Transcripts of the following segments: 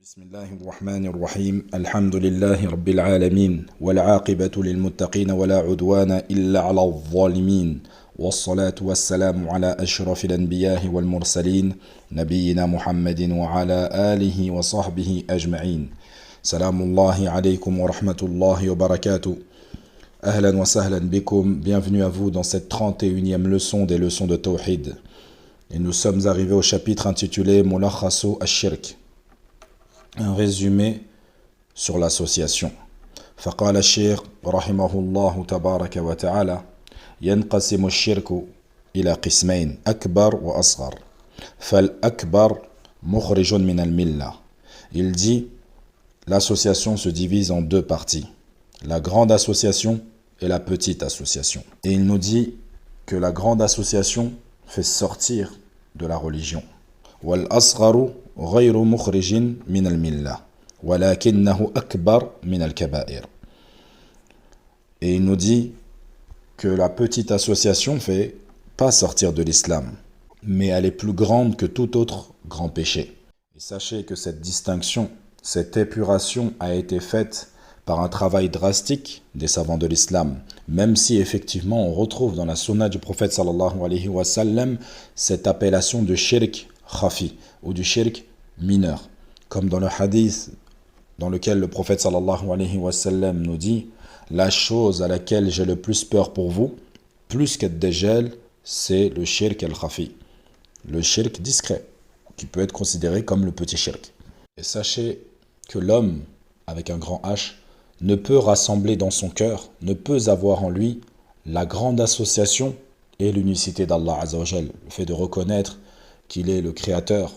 بسم الله الرحمن الرحيم الحمد لله رب العالمين والعاقبة للمتقين ولا عدوان إلا على الظالمين والصلاة والسلام على أشرف الأنبياء والمرسلين نبينا محمد وعلى آله وصحبه أجمعين سلام الله عليكم ورحمة الله وبركاته أهلا وسهلا بكم. Bienvenue à vous dans cette 31e leçon des leçons de Tawhid. Et nous sommes arrivés au chapitre intitulé Mulakhasu ash-Shirk, un résumé sur l'association. فقال الشيخ رحمه الله تبارك وتعالى ينقسم الشرك إلى قسمين أكبر وأصغر فالأكبر مخرج من الملة. Il dit l'association se divise en deux parties, la grande association et la petite association. Et il nous dit que la grande association fait sortir de la religion. والأصغر غير مخرج من الملة ولكنه أكبر من الكبائر. Et il nous dit que la petite association fait pas sortir de l'islam, mais elle est plus grande que tout autre grand péché. Et sachez que cette distinction, cette épuration a été faite par un travail drastique des savants de l'islam, même si effectivement on retrouve dans la sunna du prophète sallallahu alayhi wa sallam cette appellation de shirk khafi ou du shirk mineur, comme dans le hadith dans lequel le prophète sallallahu alayhi wa sallam nous dit: la chose à laquelle j'ai le plus peur pour vous, plus qu'ad-dajjal, c'est le shirk al-khafi, le shirk discret, qui peut être considéré comme le petit shirk. Et sachez que l'homme, avec un grand H, ne peut rassembler dans son cœur, ne peut avoir en lui la grande association et l'unicité d'Allah Azza wa Jal, le fait de reconnaître qu'il est le créateur,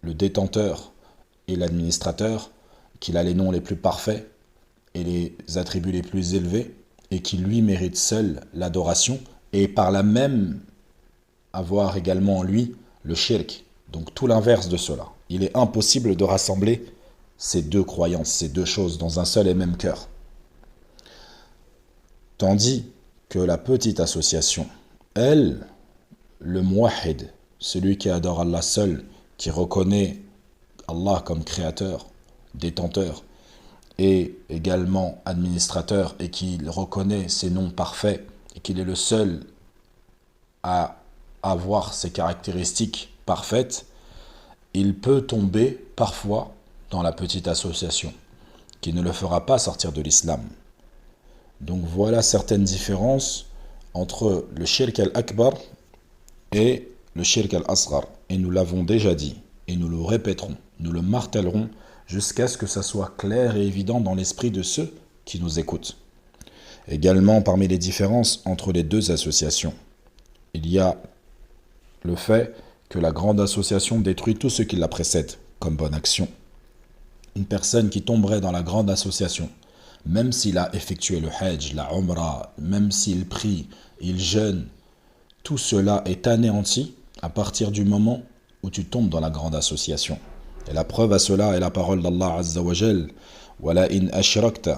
le détenteur et l'administrateur, qu'il a les noms les plus parfaits et les attributs les plus élevés, et qu'il lui mérite seul l'adoration, et par là même avoir également en lui le shirk, donc tout l'inverse de cela. Il est impossible de rassembler ces deux croyances, ces deux choses dans un seul et même cœur. Tandis que la petite association, elle, le muwahhid, celui qui adore Allah seul, qui reconnaît Allah comme créateur, détenteur et également administrateur, et qui reconnaît ses noms parfaits et qu'il est le seul à avoir ces caractéristiques parfaites, il peut tomber parfois dans la petite association qui ne le fera pas sortir de l'islam. Donc voilà certaines différences entre le shirk al-akbar et le shirk al-asghar, et nous l'avons déjà dit et nous le répéterons, nous le martèlerons jusqu'à ce que ça soit clair et évident dans l'esprit de ceux qui nous écoutent. Également, parmi les différences entre les deux associations, il y a le fait que la grande association détruit tout ce qui la précède comme bonne action. Une personne qui tomberait dans la grande association, même s'il a effectué le hajj, la umrah, même s'il prie, il jeûne, tout cela est anéanti à partir du moment où tu tombes dans la grande association. Et la preuve à cela est la parole d'Allah Azza wa Jal: وَلَا إِنْ أَشْرَكْتَ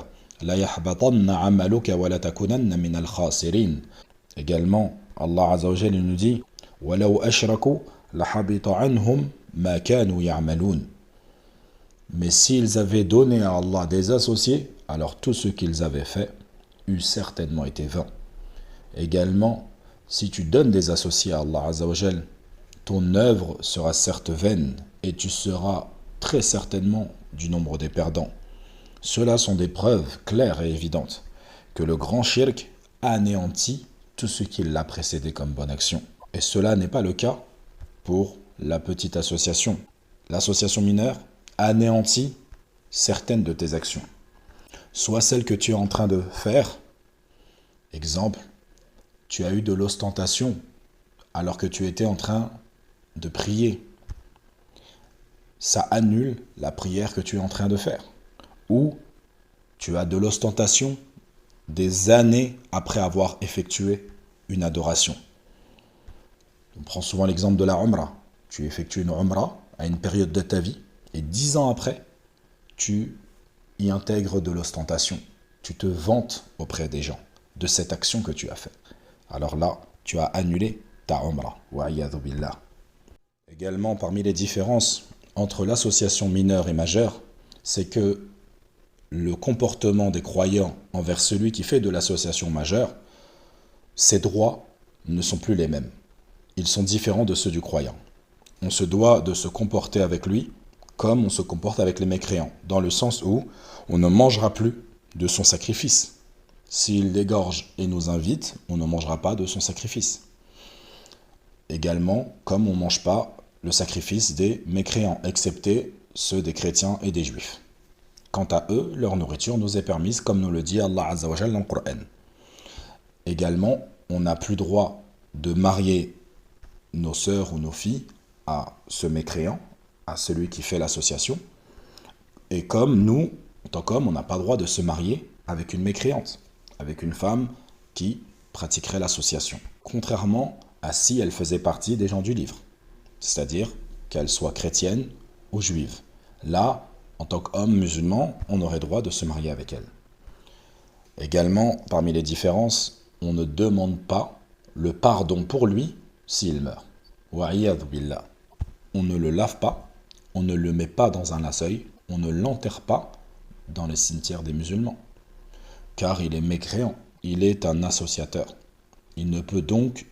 لَيَحْبَطَنَّ عَمَلُكَ وَلَتَكُونَنَّ مِنَ الْخَاسِرِينَ. Également, Allah Azza wa Jal nous dit: وَلَوْ أَشْرَكُوا لَحَبِطَ عَنْهُمْ مَا كَانُوا يَعْمَلُونَ. Mais s'ils avaient donné à Allah des associés, alors tout ce qu'ils avaient fait eût certainement été vain. Également, si tu donnes des associés à Allah Azza wa Jal, ton œuvre sera certes vaine et tu seras très certainement du nombre des perdants. Cela sont des preuves claires et évidentes que le grand shirk anéantit tout ce qui l'a précédé comme bonne action. Et cela n'est pas le cas pour la petite association. L'association mineure anéantit certaines de tes actions. Soit celles que tu es en train de faire. Exemple, tu as eu de l'ostentation alors que tu étais en train de prier. Ça annule la prière que tu es en train de faire. Ou tu as de l'ostentation des années après avoir effectué une adoration. On prend souvent l'exemple de la umrah. Tu effectues une umrah à une période de ta vie, et 10 ans après, tu y intègres de l'ostentation. Tu te vantes auprès des gens de cette action que tu as faite. Alors là, tu as annulé ta umrah. Wa iyadhu billah. Également, parmi les différences entre l'association mineure et majeure, c'est que le comportement des croyants envers celui qui fait de l'association majeure, ses droits ne sont plus les mêmes. Ils sont différents de ceux du croyant. On se doit de se comporter avec lui comme on se comporte avec les mécréants, dans le sens où on ne mangera plus de son sacrifice. S'il l'égorge et nous invite, on ne mangera pas de son sacrifice. Également, comme on ne mange pas le sacrifice des mécréants, excepté ceux des chrétiens et des juifs. Quant à eux, leur nourriture nous est permise, comme nous le dit Allah Azza wa Jalla dans le Coran. Également, on n'a plus droit de marier nos sœurs ou nos filles à ce mécréant, à celui qui fait l'association. Et comme nous, en tant qu'hommes, on n'a pas le droit de se marier avec une mécréante, avec une femme qui pratiquerait l'association. Contrairement à si elle faisait partie des gens du livre, c'est-à-dire qu'elle soit chrétienne ou juive. Là, en tant qu'homme musulman, on aurait droit de se marier avec elle. Également, parmi les différences, on ne demande pas le pardon pour lui s'il meurt. Wa'iyadhu billah. On ne le lave pas, on ne le met pas dans un linceul, on ne l'enterre pas dans les cimetières des musulmans. Car il est mécréant, il est un associateur. Il ne peut donc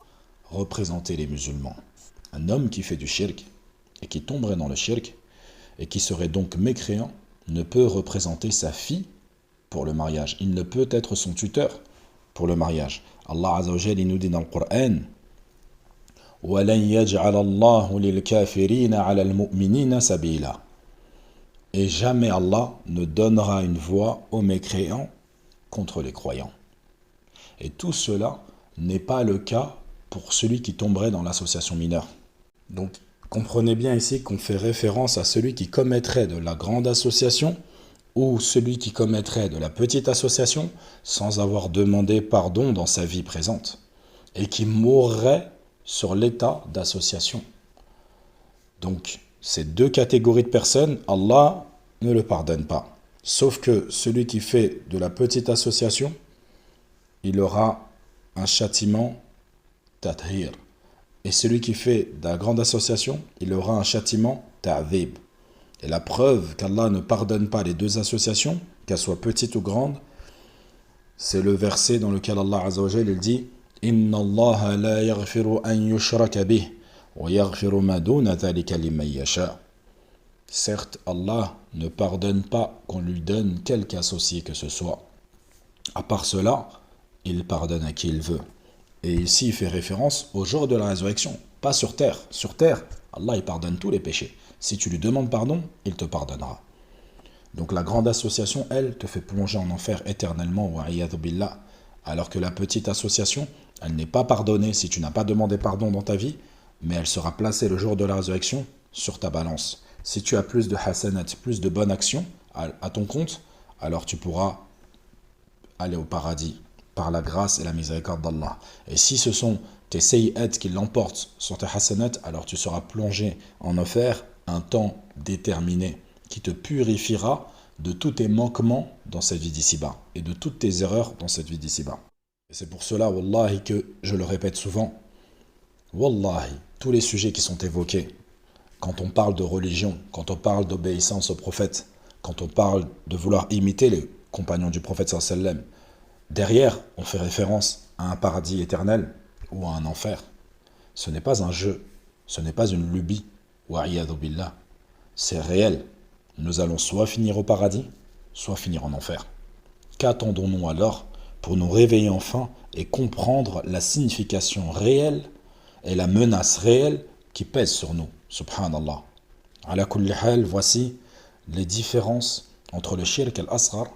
représenter les musulmans. Un homme qui fait du shirk et qui tomberait dans le shirk et qui serait donc mécréant ne peut représenter sa fille pour le mariage. Il ne peut être son tuteur pour le mariage. Allah Azza wa Jalla il nous dit dans le Coran وَلَنْ يَجْعَلَ اللَّهُ لِلْكَافِرِينَ عَلَى الْمُؤْمِنِينَ سَبِيلًا. Et jamais Allah ne donnera une voix aux mécréants contre les croyants. Et tout cela n'est pas le cas pour celui qui tomberait dans l'association mineure. Donc, comprenez bien ici qu'on fait référence à celui qui commettrait de la grande association ou celui qui commettrait de la petite association sans avoir demandé pardon dans sa vie présente et qui mourrait sur l'état d'association. Donc, ces deux catégories de personnes, Allah ne le pardonne pas. Sauf que celui qui fait de la petite association, il aura un châtiment tathir. Et celui qui fait de la grande association, il aura un châtiment ta'dhib. Et la preuve qu'Allah ne pardonne pas les deux associations, qu'elles soient petites ou grandes, c'est le verset dans lequel Allah Azza wa Jalla il dit Inna Allah la yaghfiru an yushraka bih wa yaghfiru ma duna dhalika liman yasha. Certes, Allah ne pardonne pas qu'on lui donne quelque associé que ce soit. À part cela, il pardonne à qui il veut. Et ici, il fait référence au jour de la résurrection, pas sur terre. Sur terre, Allah il pardonne tous les péchés. Si tu lui demandes pardon, il te pardonnera. Donc la grande association, elle, te fait plonger en enfer éternellement, wa'iyadhu billah. Alors que la petite association, elle n'est pas pardonnée si tu n'as pas demandé pardon dans ta vie, mais elle sera placée le jour de la résurrection sur ta balance. Si tu as plus de hasanat, plus de bonnes actions à ton compte, alors tu pourras aller au paradis par la grâce et la miséricorde d'Allah. Et si ce sont tes sayyi'at qui l'emportent sur tes hasanat, alors tu seras plongé en enfer un temps déterminé qui te purifiera de tous tes manquements dans cette vie d'ici-bas et de toutes tes erreurs dans cette vie d'ici-bas. Et c'est pour cela, wallahi, que je le répète souvent, wallahi, tous les sujets qui sont évoqués, quand on parle de religion, quand on parle d'obéissance au prophète, quand on parle de vouloir imiter les compagnons du prophète sallallahu alayhi wa sallam, derrière, on fait référence à un paradis éternel ou à un enfer. Ce n'est pas un jeu, ce n'est pas une lubie, wa'iyadhu billah. C'est réel. Nous allons soit finir au paradis, soit finir en enfer. Qu'attendons-nous alors pour nous réveiller enfin et comprendre la signification réelle et la menace réelle qui pèse sur nous, subhanallah. Ala kulli hal, voici les différences entre le shirk al-asghar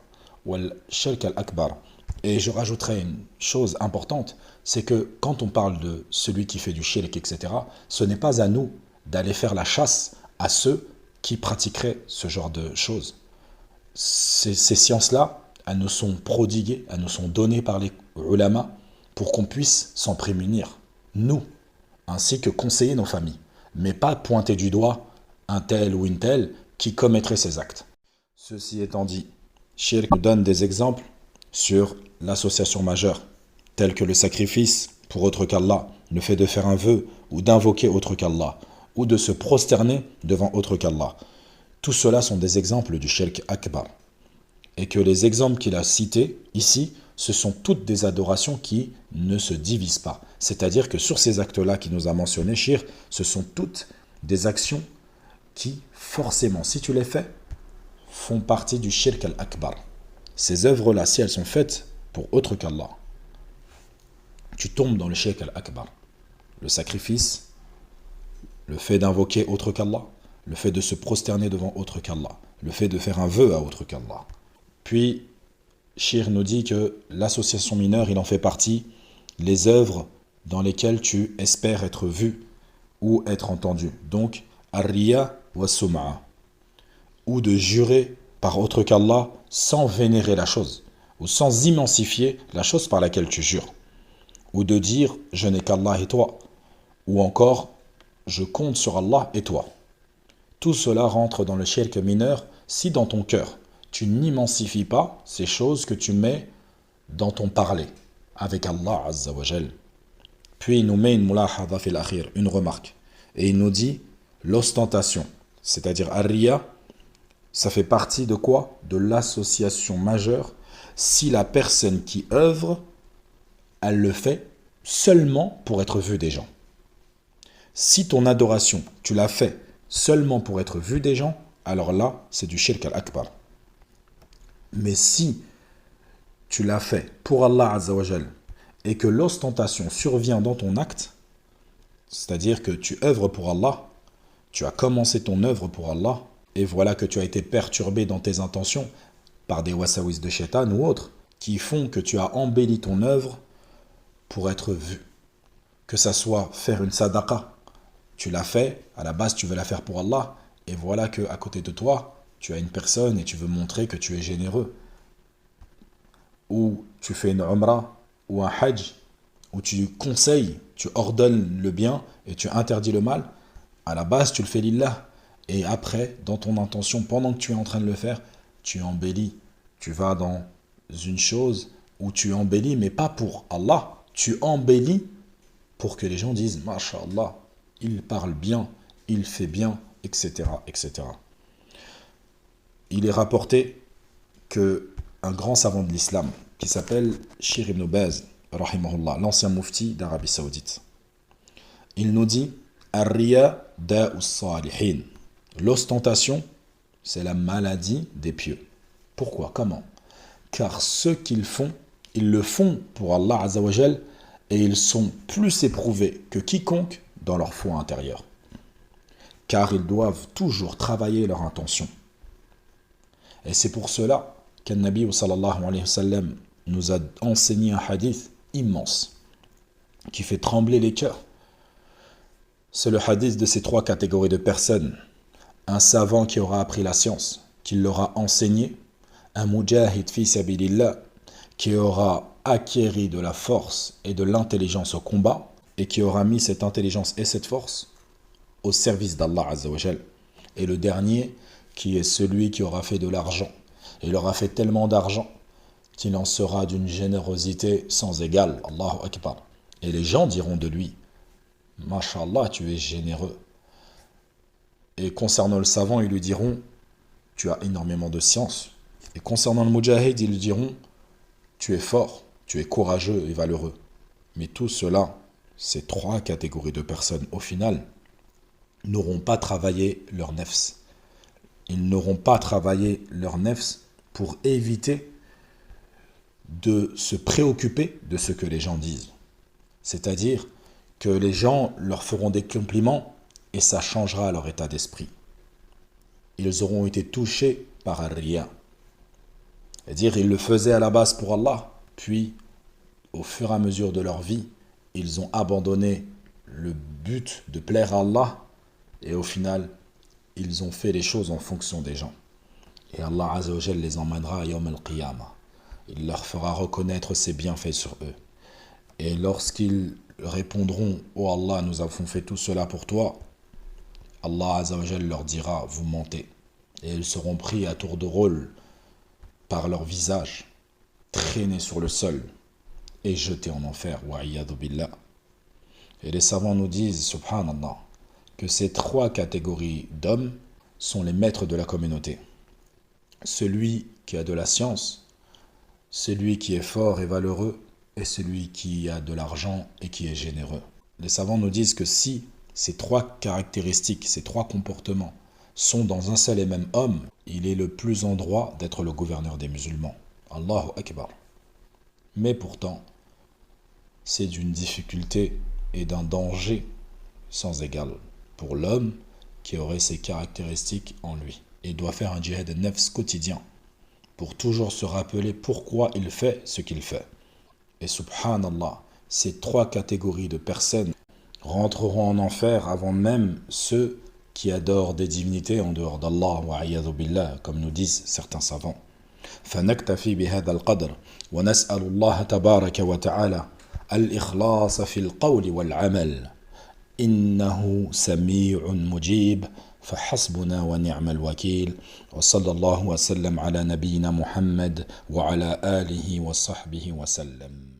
ou le shirk al-akbar. Et je rajouterai une chose importante, c'est que quand on parle de celui qui fait du shirk, etc., ce n'est pas à nous d'aller faire la chasse à ceux qui pratiqueraient ce genre de choses. Ces sciences-là, elles nous sont prodiguées, elles nous sont données par les ulama pour qu'on puisse s'en prémunir, nous, ainsi que conseiller nos familles, mais pas pointer du doigt un tel ou une telle qui commettrait ces actes. Ceci étant dit, Shirk nous donne des exemples sur l'association majeure, tels que le sacrifice pour autre qu'Allah, le fait de faire un vœu ou d'invoquer autre qu'Allah, ou de se prosterner devant autre qu'Allah. Tout cela sont des exemples du shirk akbar. Et que les exemples qu'il a cités ici, ce sont toutes des adorations qui ne se divisent pas. C'est-à-dire que sur ces actes-là qu'il nous a mentionnés, shirk, ce sont toutes des actions qui, forcément, si tu les fais, font partie du shirk al-akbar. Ces œuvres-là, si elles sont faites pour autre qu'Allah, tu tombes dans le shirk al-akbar. Le sacrifice, le fait d'invoquer autre qu'Allah, le fait de se prosterner devant autre qu'Allah, le fait de faire un vœu à autre qu'Allah. Puis, Shir nous dit que l'association mineure, il en fait partie, les œuvres dans lesquelles tu espères être vu ou être entendu. Donc, ar-riya wa sum'a, ou de jurer par autre qu'Allah sans vénérer la chose, ou sans immensifier la chose par laquelle tu jures, ou de dire « je n'ai qu'Allah et toi », ou encore « je compte sur Allah et toi ». Tout cela rentre dans le shirk mineur si dans ton cœur, tu n'immensifies pas ces choses que tu mets dans ton parler avec Allah Azza wa Jal. Puis il nous met une remarque, et il nous dit l'ostentation, c'est-à-dire ar-riya, ça fait partie de quoi? De l'association majeure si la personne qui œuvre, elle le fait seulement pour être vue des gens. Si ton adoration, tu l'as fait seulement pour être vue des gens, alors là, c'est du shirk al-akbar. Mais si tu l'as fait pour Allah Azza wa Jal et que l'ostentation survient dans ton acte, c'est-à-dire que tu œuvres pour Allah, tu as commencé ton œuvre pour Allah, et voilà que tu as été perturbé dans tes intentions par des wasawis de shaitan ou autres, qui font que tu as embelli ton œuvre pour être vu. Que ça soit faire une sadaqa, tu l'as fait, à la base tu veux la faire pour Allah, et voilà que à côté de toi, tu as une personne et tu veux montrer que tu es généreux. Ou tu fais une umrah ou un hajj, où tu conseilles, tu ordonnes le bien et tu interdis le mal. À la base, tu le fais lillah. Et après, dans ton intention, pendant que tu es en train de le faire, tu embellis. Tu vas dans une chose où tu embellis, mais pas pour Allah. Tu embellis pour que les gens disent « Masha'Allah, il parle bien, il fait bien, etc. etc. » Il est rapporté qu'un grand savant de l'islam, qui s'appelle Shir ibn Baz, rahimahullah, l'ancien mufti d'Arabie Saoudite, il nous dit « Ar-riya da'us salihin » L'ostentation, c'est la maladie des pieux. Pourquoi? Comment? Car ceux qu'ils font, ils le font pour Allah Azza wa Jal, et ils sont plus éprouvés que quiconque dans leur foi intérieure. Car ils doivent toujours travailler leur intention. Et c'est pour cela qu'un Nabi sallallahu alayhi wa sallam nous a enseigné un hadith immense qui fait trembler les cœurs. C'est le hadith de ces trois catégories de personnes. Un savant qui aura appris la science, qui l'aura enseigné, un mujahid fi sabilillah, qui aura acquéri de la force et de l'intelligence au combat, et qui aura mis cette intelligence et cette force au service d'Allah Azza wa Jal. Et le dernier, qui est celui qui aura fait de l'argent. Et il aura fait tellement d'argent qu'il en sera d'une générosité sans égale. Allahu Akbar. Et les gens diront de lui, Masha'Allah, tu es généreux. Et concernant le savant, ils lui diront, tu as énormément de science. Et concernant le mujahid, ils lui diront, tu es fort, tu es courageux et valeureux. Mais tout cela, ces trois catégories de personnes, au final, n'auront pas travaillé leur nefs. Ils n'auront pas travaillé leur nefs pour éviter de se préoccuper de ce que les gens disent. C'est-à-dire que les gens leur feront des compliments et ça changera leur état d'esprit. Ils auront été touchés par un rien. C'est-à-dire ils le faisaient à la base pour Allah, puis au fur et à mesure de leur vie, ils ont abandonné le but de plaire à Allah et au final, ils ont fait les choses en fonction des gens. Et Allah Azza wa Jal les emmènera à Yawm al-Qiyamah. Il leur fera reconnaître ses bienfaits sur eux. Et lorsqu'ils répondront « Oh Allah, nous avons fait tout cela pour toi », Allah Azza wa Jal leur dira « Vous mentez ». Et ils seront pris à tour de rôle par leur visage, traînés sur le sol et jetés en enfer. Wa iyadu billah. Et les savants nous disent, subhanallah, que ces trois catégories d'hommes sont les maîtres de la communauté. Celui qui a de la science, celui qui est fort et valeureux, et celui qui a de l'argent et qui est généreux. Les savants nous disent que si ces trois caractéristiques, ces trois comportements sont dans un seul et même homme, il est le plus en droit d'être le gouverneur des musulmans. Allahu Akbar. Mais pourtant, c'est d'une difficulté et d'un danger sans égal pour l'homme qui aurait ces caractéristiques en lui et doit faire un djihad nafs quotidien pour toujours se rappeler pourquoi il fait ce qu'il fait. Et subhanallah, ces trois catégories de personnes rentreront en enfer avant même ceux qui adorent des divinités en dehors d'Allah wa a'yadhu billah, comme nous disent certains savants. فنكتفي بهذا القدر ونسأل الله تبارك وتعالى الإخلاص في القول والعمل إنه سميع مجيب فحسبنا ونعم الوكيل وصلى الله وسلم على نبينا محمد وعلى آله وصحبه وسلم.